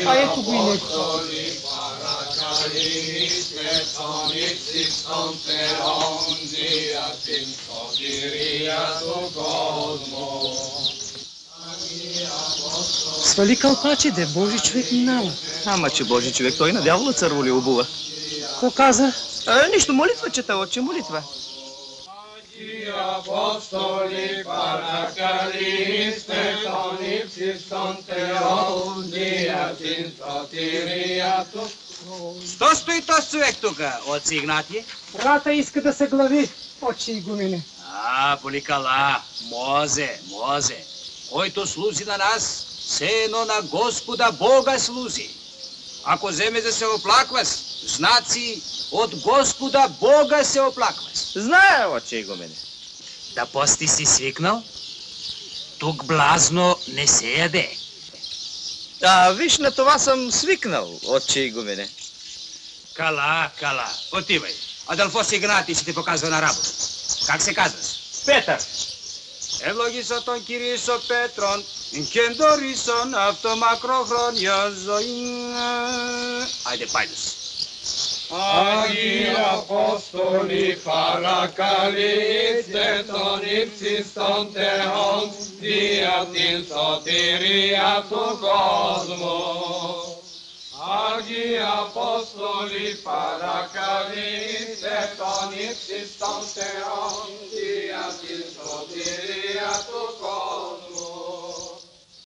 A ecco qui Свали кълпачи, де Божи човек минава. Ама че Божи човек, той на дявола църво ли обува? Ко каза? Нищо, молитва чета, отче, молитва. Apostoli paracaliste ton ipsis tonteon diatin sotiriatus. Що стои този човек тук, отци Игнатие? Брата иска да се глави, отче игумене. Поликала, може. Който служи на нас, все едно на Господа Бога служи. Ако вземе да се оплакваш, знаци от Господа Бога се оплакваш. Знае, отче игумене. Да пости си свикнал? Тук блазно не се яде. Виж, на това съм свикнал, отче игумене. Кала, отивай. Адълфос Игнатий ще ти показва на работа. Как се казваш? Петър. Ευλογήσατον Κυρίσο Πέτρον, κεντορίσον αυτομακροχρόνια ζωή. Άιντε πάιδες. Άγιοι Απόστολοι παρακαλείστε τον ύψιστον Θεόν δια την σωτηρία του κόσμου. Άγιοι Απόστολοι παρακαλείστε τον ύψιστον Θεόν δια την σωτηρία του κόσμου.